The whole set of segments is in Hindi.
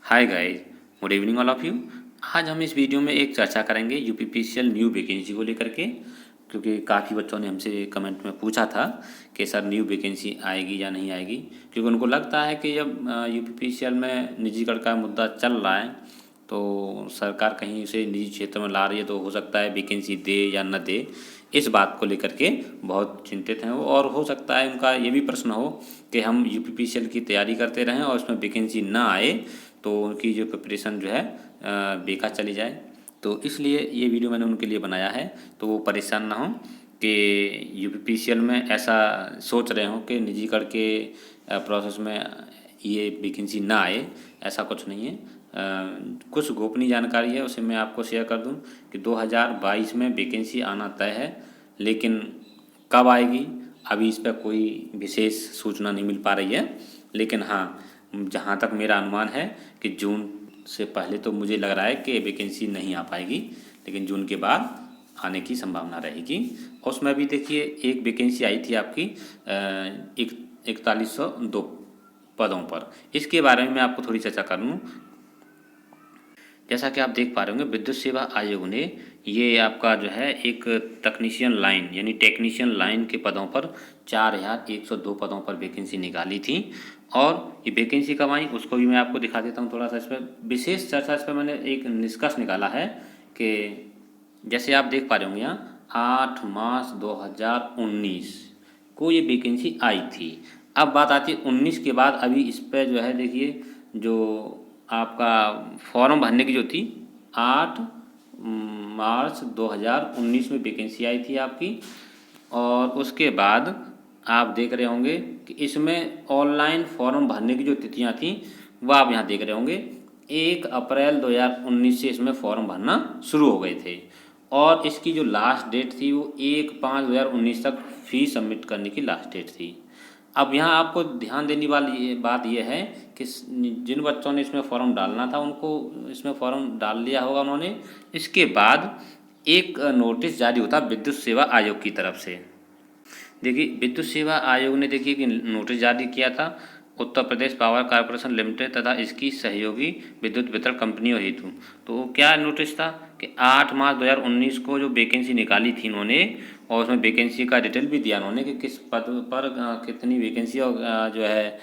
Hi guys, good evening all of you. आज हम इस वीडियो में एक चर्चा करेंगे यूपीपीसीएल न्यू वैकेंसी को लेकर के, क्योंकि काफ़ी बच्चों ने हमसे कमेंट में पूछा था कि सर न्यू वैकेंसी आएगी या नहीं आएगी, क्योंकि उनको लगता है कि जब यूपीपीसीएल में निजीकरण का मुद्दा चल रहा है तो सरकार कहीं उसे निजी क्षेत्र में ला रही है तो हो सकता है वैकेंसी दे या न दे। इस बात को लेकर के बहुत चिंतित हैं वो, और हो सकता है उनका ये भी प्रश्न हो कि हम यूपीपीसीएल की तैयारी करते रहें और उसमें वैकेंसी ना आए तो उनकी जो प्रिपरेशन जो है बेकार चली जाए। तो इसलिए ये वीडियो मैंने उनके लिए बनाया है, तो वो परेशान ना हो कि यूपीपीसीएल में ऐसा सोच रहे हों कि निजीकरण के प्रोसेस में ये वैकेंसी ना आए। ऐसा कुछ नहीं है। कुछ गोपनीय जानकारी है उसे मैं आपको शेयर कर दूं कि 2022 में वैकेंसी आना तय है, लेकिन कब आएगी अभी इस पर कोई विशेष सूचना नहीं मिल पा रही है। लेकिन हाँ, जहाँ तक मेरा अनुमान है कि जून से पहले तो मुझे लग रहा है कि वैकेंसी नहीं आ पाएगी, लेकिन जून के बाद आने की संभावना रहेगी। उसमें भी देखिए एक वैकेंसी आई थी आपकी 4102 पदों पर। इसके बारे में मैं आपको थोड़ी चर्चा कर लूँ। जैसा कि आप देख पा रहे होंगे, विद्युत सेवा आयोग ने ये आपका जो है एक तकनीशियन लाइन यानी टेक्नीशियन लाइन के पदों पर 4102 पदों पर वैकेंसी निकाली थी। और ये वैकेंसी कब आई उसको भी मैं आपको दिखा देता हूँ थोड़ा सा। इस पर विशेष चर्चा, इस पर मैंने एक निष्कर्ष निकाला है कि जैसे आप देख पा रहे होंगे यहाँ 8 मार्च 2019 को ये वैकेंसी आई थी। अब बात आती है 19 के बाद। अभी इस पर जो है देखिए, जो आपका फॉर्म भरने की जो थी 8 मार्च 2019 में वैकेंसी आई थी आपकी। और उसके बाद आप देख रहे होंगे कि इसमें ऑनलाइन फॉर्म भरने की जो तिथियां थी वह आप यहाँ देख रहे होंगे 1 अप्रैल 2019 से इसमें फॉर्म भरना शुरू हो गए थे। और इसकी जो लास्ट डेट थी वो 1/5/2019 तक फीस सबमिट करने की लास्ट डेट थी। अब यहाँ आपको ध्यान देने वाली बात यह है कि जिन बच्चों ने इसमें फॉर्म डालना था उनको इसमें फॉर्म डाल लिया होगा उन्होंने। इसके बाद एक नोटिस जारी होता विद्युत सेवा आयोग की तरफ से। देखिए विद्युत सेवा आयोग ने देखिए कि नोटिस जारी किया था Uttar Pradesh power corporation limited तथा इसकी सहयोगी विद्युत वितरण कंपनियों हेतु। तो क्या नोटिस था कि 8 मार्च 2019 को जो वैकेंसी निकाली थी इन्होंने, और उसमें वैकेंसी का डिटेल भी दिया उन्होंने कि किस पद पर कितनी वैकेंसी और जो है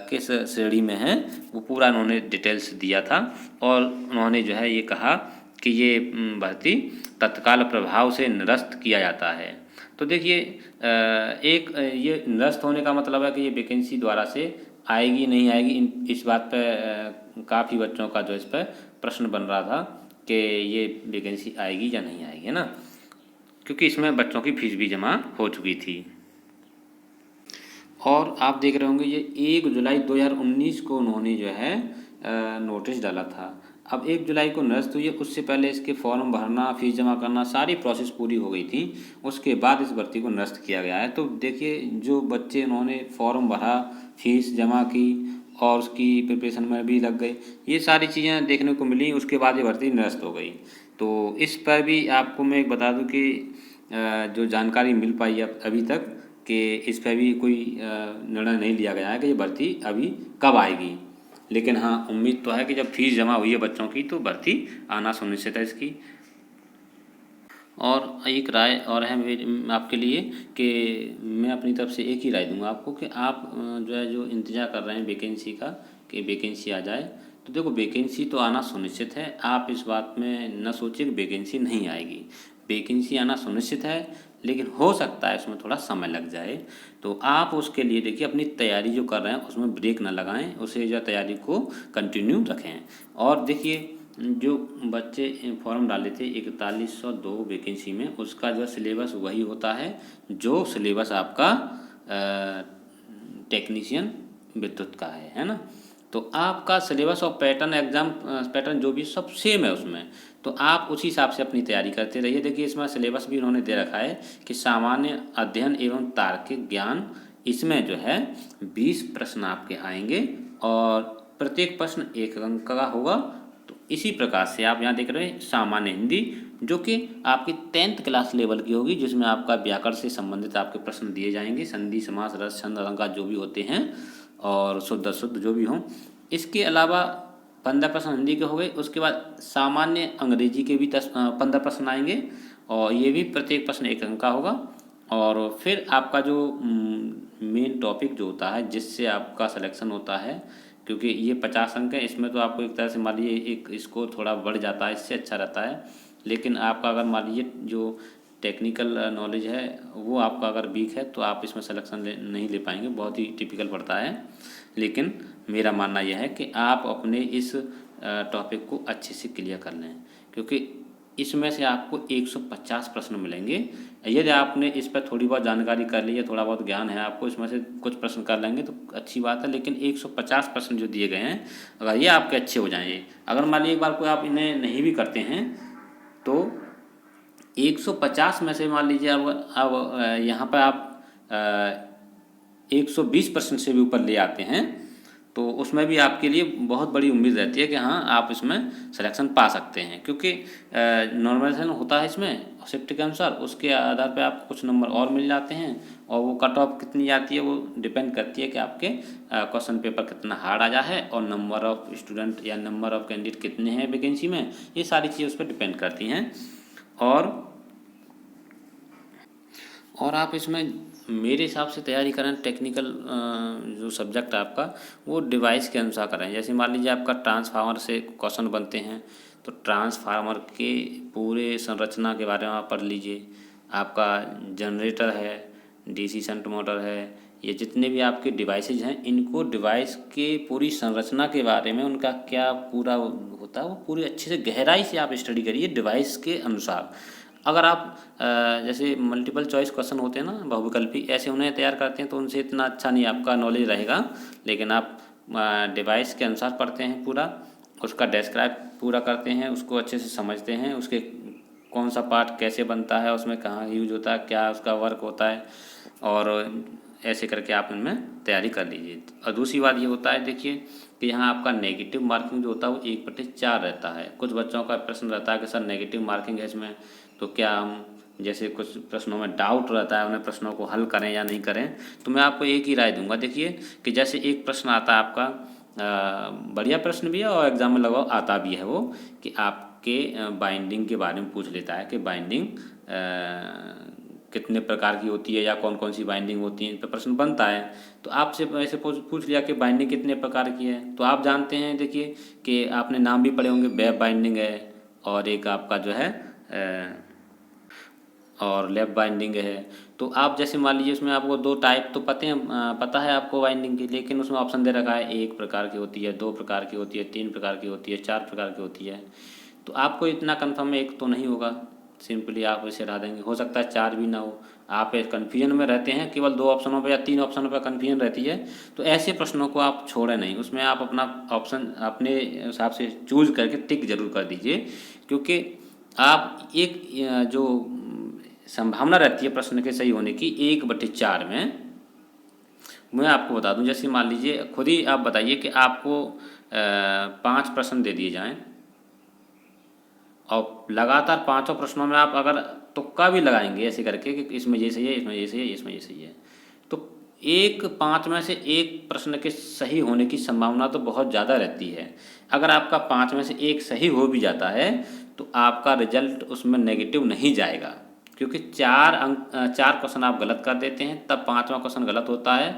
किस श्रेणी में है, वो पूरा उन्होंने डिटेल्स दिया था। और उन्होंने जो है ये कहा कि ये भर्ती तत्काल प्रभाव से निरस्त किया जाता है। तो देखिए एक ये निरस्त होने का मतलब है कि ये वैकेंसी द्वारा से आएगी नहीं आएगी, इस बात पर काफ़ी बच्चों का जो इस पर प्रश्न बन रहा था कि ये वैकेंसी आएगी या नहीं आएगी, है ना, क्योंकि इसमें बच्चों की फीस भी जमा हो चुकी थी। और आप देख रहे होंगे ये 1 जुलाई 2019 को उन्होंने जो है नोटिस डाला था। अब 1 जुलाई को निरस्त हुई है, उससे पहले इसके फॉर्म भरना, फीस जमा करना, सारी प्रोसेस पूरी हो गई थी। उसके बाद इस भर्ती को निरस्त किया गया है। तो देखिए जो बच्चे उन्होंने फॉर्म भरा, फीस जमा की और उसकी प्रिपरेशन में भी लग गए, ये सारी चीज़ें देखने को मिली, उसके बाद ये भर्ती निरस्त हो गई। तो इस पर भी आपको मैं एक बता दूं कि जो जानकारी मिल पाई है अभी तक कि इस पर भी कोई निर्णय नहीं लिया गया है कि ये भर्ती अभी कब आएगी। लेकिन हाँ, उम्मीद तो है कि जब फीस जमा हुई है बच्चों की तो भर्ती आना सुनिश्चित है इसकी। और एक राय और है मेरी आपके लिए कि मैं अपनी तरफ से एक ही राय दूंगा आपको कि आप जो है जो इंतज़ार कर रहे हैं वैकेंसी का कि वैकेंसी आ जाए, तो देखो वैकेंसी तो आना सुनिश्चित है। आप इस बात में न सोचिए कि वैकेंसी नहीं आएगी। वैकेंसी आना सुनिश्चित है, लेकिन हो सकता है उसमें थोड़ा समय लग जाए। तो आप उसके लिए देखिए अपनी तैयारी जो कर रहे हैं उसमें ब्रेक ना लगाएं, उसे जो तैयारी को कंटिन्यू रखें। और देखिए जो बच्चे फॉर्म डाले थे 4102 वैकेंसी में, उसका जो सिलेबस वही होता है जो सिलेबस आपका टेक्नीशियन विद्युत का है ना। तो आपका सिलेबस और पैटर्न एग्ज़ाम पैटर्न जो भी सब सेम है उसमें, तो आप उसी हिसाब से अपनी तैयारी करते रहिए। देखिए इसमें सिलेबस भी उन्होंने दे रखा है कि सामान्य अध्ययन एवं तार्किक ज्ञान, इसमें जो है 20 प्रश्न आपके आएंगे और प्रत्येक प्रश्न 1 अंक का होगा। तो इसी प्रकार से आप यहाँ देख रहे हैं सामान्य हिंदी, जो कि आपकी 10th क्लास लेवल की होगी, जिसमें आपका व्याकरण से संबंधित आपके प्रश्न दिए जाएंगे, संधि समास रस छंद अलंकार जो भी होते हैं और शुद्ध अशुद्ध जो भी हों। इसके अलावा 15 प्रश्न हिंदी के हो गए। उसके बाद सामान्य अंग्रेजी के भी 15 प्रश्न आएंगे और ये भी प्रत्येक प्रश्न 1 अंक का होगा। और फिर आपका जो मेन टॉपिक जो होता है जिससे आपका सिलेक्शन होता है, क्योंकि ये 50 अंक है, इसमें तो आपको एक तरह से मान लीजिए एक स्कोर थोड़ा बढ़ जाता है, इससे अच्छा रहता है। लेकिन आपका अगर मान लीजिए जो टेक्निकल नॉलेज है वो आपका अगर वीक है तो आप इसमें सिलेक्शन नहीं ले पाएंगे, बहुत ही टिपिकल पड़ता है। लेकिन मेरा मानना यह है कि आप अपने इस टॉपिक को अच्छे से क्लियर कर लें, क्योंकि इसमें से आपको 150 प्रश्न मिलेंगे। यदि आपने इस पर थोड़ी बहुत जानकारी कर ली है, थोड़ा बहुत ज्ञान है आपको, इसमें से कुछ प्रश्न कर लेंगे तो अच्छी बात है। लेकिन 150 प्रश्न जो दिए गए हैं, अगर ये आपके अच्छे हो जाएंगे, अगर मान लीजिए एक बार कोई आप इन्हें नहीं भी करते हैं तो 150 में से मान लीजिए अब यहाँ पर आप 120 परसेंट से भी ऊपर ले आते हैं तो उसमें भी आपके लिए बहुत बड़ी उम्मीद रहती है कि हाँ आप इसमें सिलेक्शन पा सकते हैं। क्योंकि नॉर्मलाइजेशन होता है इसमें शिफ्ट के अनुसार, उसके आधार पे आपको कुछ नंबर और मिल जाते हैं और वो कट ऑफ कितनी आती है वो डिपेंड करती है कि आपके क्वेश्चन पेपर कितना हार्ड आया है और नंबर ऑफ स्टूडेंट या नंबर ऑफ कैंडिडेट कितने हैं वैकेंसी में, ये सारी चीज़ें उस पर डिपेंड करती हैं। और आप इसमें मेरे हिसाब से तैयारी करें टेक्निकल जो सब्जेक्ट आपका वो डिवाइस के अनुसार करें। जैसे मान लीजिए आपका ट्रांसफार्मर से क्वेश्चन बनते हैं तो ट्रांसफार्मर के पूरे संरचना के बारे में आप पढ़ लीजिए। आपका जनरेटर है, डीसी शंट मोटर है, ये जितने भी आपके डिवाइसेज हैं इनको डिवाइस के पूरी संरचना के बारे में, उनका क्या पूरा होता है वो पूरी अच्छे से गहराई से आप स्टडी करिए डिवाइस के अनुसार। अगर आप जैसे मल्टीपल चॉइस क्वेश्चन होते हैं ना, बहुविकल्पी, ऐसे उन्हें तैयार करते हैं तो उनसे इतना अच्छा नहीं आपका नॉलेज रहेगा। लेकिन आप डिवाइस के अनुसार पढ़ते हैं, पूरा उसका डिस्क्राइब पूरा करते हैं, उसको अच्छे से समझते हैं, उसके कौन सा पार्ट कैसे बनता है, उसमें कहाँ यूज होता है, क्या उसका वर्क होता है, और ऐसे करके आप इनमें तैयारी कर लीजिए। और दूसरी बात ये होता है देखिए कि यहाँ आपका नेगेटिव मार्किंग जो होता है वो 1/4 रहता है। कुछ बच्चों का प्रश्न रहता है कि सर नेगेटिव मार्किंग है इसमें, तो क्या हम, जैसे कुछ प्रश्नों में डाउट रहता है, उन्हें प्रश्नों को हल करें या नहीं करें। तो मैं आपको एक ही राय दूंगा, देखिए कि जैसे एक प्रश्न आता है आपका, बढ़िया प्रश्न भी है और एग्जाम में लगभग आता भी है वो, कि आपके बाइंडिंग के बारे में पूछ लेता है कि बाइंडिंग कितने प्रकार की होती है या कौन कौन सी बाइंडिंग होती है, इन पर प्रश्न बनता है। तो आपसे ऐसे पूछ लिया कि बाइंडिंग कितने प्रकार की है, तो आप जानते हैं देखिए कि आपने नाम भी पढ़े होंगे, वेब बाइंडिंग है और एक आपका जो है और लैप बाइंडिंग है। तो आप जैसे मान लीजिए उसमें आपको 2 टाइप तो पता है आपको बाइंडिंग की, लेकिन उसमें ऑप्शन दे रखा है 1 प्रकार की होती है, 2 प्रकार की होती है, 3 प्रकार की होती है, 4 प्रकार की होती है। तो आपको इतना कंफर्म एक तो नहीं होगा, सिंपली आप इसे हटा देंगे, हो सकता है 4 भी ना हो, आप कन्फ्यूजन में रहते हैं, केवल 2 ऑप्शनों पर या 3 ऑप्शनों पर कन्फ्यूजन रहती है। तो ऐसे प्रश्नों को आप छोड़ें नहीं, उसमें आप अपना ऑप्शन अपने हिसाब से चूज करके टिक जरूर कर दीजिए। क्योंकि आप एक जो संभावना रहती है प्रश्न के सही होने की 1/4 में, मैं आपको बता दूं, जैसे मान लीजिए खुद ही आप बताइए कि आपको 5 प्रश्न दे दिए जाएं और लगातार 5 प्रश्नों में आप अगर तुक्का भी लगाएंगे ऐसे करके कि इसमें ये सही है, इसमें ये सही है, इसमें ये सही है, तो 5 में से 1 प्रश्न के सही होने की संभावना तो बहुत ज़्यादा रहती है। अगर आपका 5 में से 1 सही हो भी जाता है तो आपका रिजल्ट उसमें नेगेटिव नहीं जाएगा, क्योंकि 4 क्वेश्चन आप गलत कर देते हैं तब 5वां क्वेश्चन गलत होता है,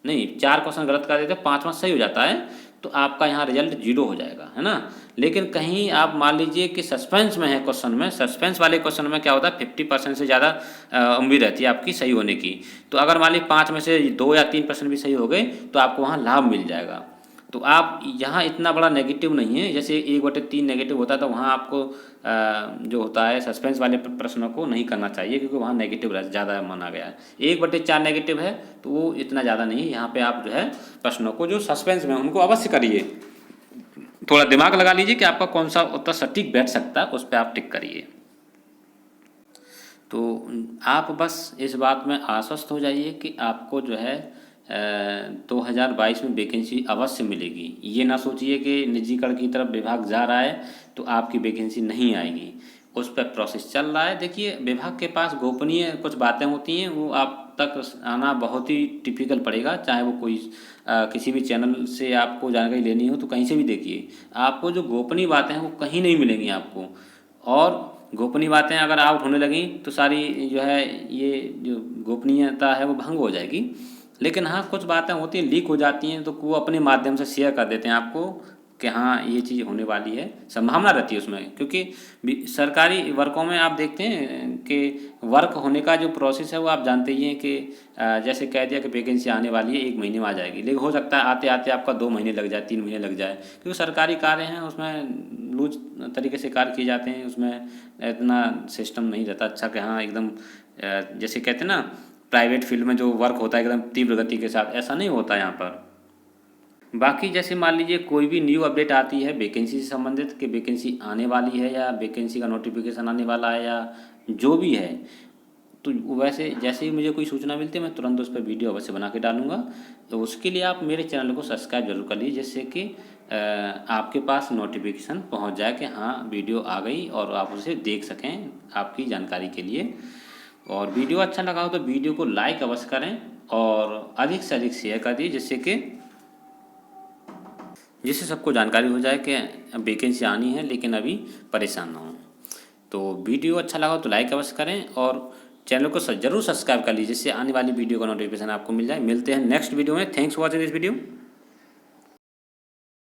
नहीं 4 क्वेश्चन गलत कर देते हैं 5वां सही हो जाता है, तो आपका यहाँ रिजल्ट 0 हो जाएगा, है ना। लेकिन कहीं आप मान लीजिए कि सस्पेंस में है क्वेश्चन में, सस्पेंस वाले क्वेश्चन में क्या होता है 50% से ज़्यादा उम्मीद रहती है आपकी सही होने की। तो अगर मान लीजिए 5 में से 2 या 3 प्रश्न भी सही हो गए तो आपको वहाँ लाभ मिल जाएगा। तो आप यहाँ इतना बड़ा नेगेटिव नहीं है, जैसे 1/3 नेगेटिव होता है तो वहाँ आपको जो होता है सस्पेंस वाले प्रश्नों को नहीं करना चाहिए, क्योंकि वहाँ नेगेटिव ज़्यादा माना गया है। 1/4 नेगेटिव है तो वो इतना ज़्यादा नहीं है। यहाँ पे आप जो है प्रश्नों को जो सस्पेंस में उनको अवश्य करिए, थोड़ा दिमाग लगा लीजिए कि आपका कौन सा उत्तर सटीक बैठ सकता है, उस पर आप टिक करिए। तो आप बस इस बात में आश्वस्त हो जाइए कि आपको जो है 2022 में वैकेंसी अवश्य मिलेगी। ये ना सोचिए कि निजीकरण की तरफ विभाग जा रहा है तो आपकी वैकेंसी नहीं आएगी, उस पर प्रोसेस चल रहा है। देखिए विभाग के पास गोपनीय कुछ बातें होती हैं, वो आप तक आना बहुत ही टिपिकल पड़ेगा, चाहे वो कोई किसी भी चैनल से आपको जानकारी लेनी हो तो कहीं से भी देखिए, आपको जो गोपनीय बातें हैं वो कहीं नहीं मिलेंगी आपको। और गोपनीय बातें अगर आउट होने लगीं तो सारी जो है ये जो गोपनीयता है वो भंग हो जाएगी। लेकिन हाँ, कुछ बातें होती हैं लीक हो जाती हैं तो वो अपने माध्यम से शेयर कर देते हैं आपको कि हाँ ये चीज़ होने वाली है, संभावना रहती है उसमें। क्योंकि सरकारी वर्कों में आप देखते हैं कि वर्क होने का जो प्रोसेस है वो आप जानते ही हैं कि जैसे कह दिया कि वैकेंसी आने वाली है 1 महीने में आ जाएगी, लेकिन हो सकता है आते आते आपका 2 महीने लग जाए, 3 महीने लग जाए, क्योंकि सरकारी कार्य हैं उसमें लूज तरीके से कार्य किए जाते हैं, उसमें इतना सिस्टम नहीं रहता अच्छा कि हाँ एकदम जैसे कहते हैं ना प्राइवेट फील्ड में जो वर्क होता है एकदम तीव्र गति के साथ, ऐसा नहीं होता यहाँ पर। बाकी जैसे मान लीजिए कोई भी न्यू अपडेट आती है वैकेंसी से संबंधित कि वैकेंसी आने वाली है या वैकेंसी का नोटिफिकेशन आने वाला है या जो भी है, तो वैसे जैसे ही मुझे कोई सूचना मिलती है मैं तुरंत उस पर वीडियो अवश्य बना के डालूंगा। तो उसके लिए आप मेरे चैनल को सब्सक्राइब जरूर कर लीजिए, जिससे कि आपके पास नोटिफिकेशन पहुंच जाए कि हाँ वीडियो आ गई और आप उसे देख सकें आपकी जानकारी के लिए। और वीडियो अच्छा लगा हो तो वीडियो को लाइक अवश्य करें और अधिक से अधिक शेयर कर दीजिए, जिससे सबको जानकारी हो जाए कि वैकेंसी आनी है लेकिन अभी परेशान ना हो। तो वीडियो अच्छा लगा तो लाइक अवश्य करें और चैनल को जरूर सब्सक्राइब कर लीजिए, जिससे आने वाली वीडियो का नोटिफिकेशन आपको मिल जाए। मिलते हैं नेक्स्ट वीडियो में। Thanks for watching this video.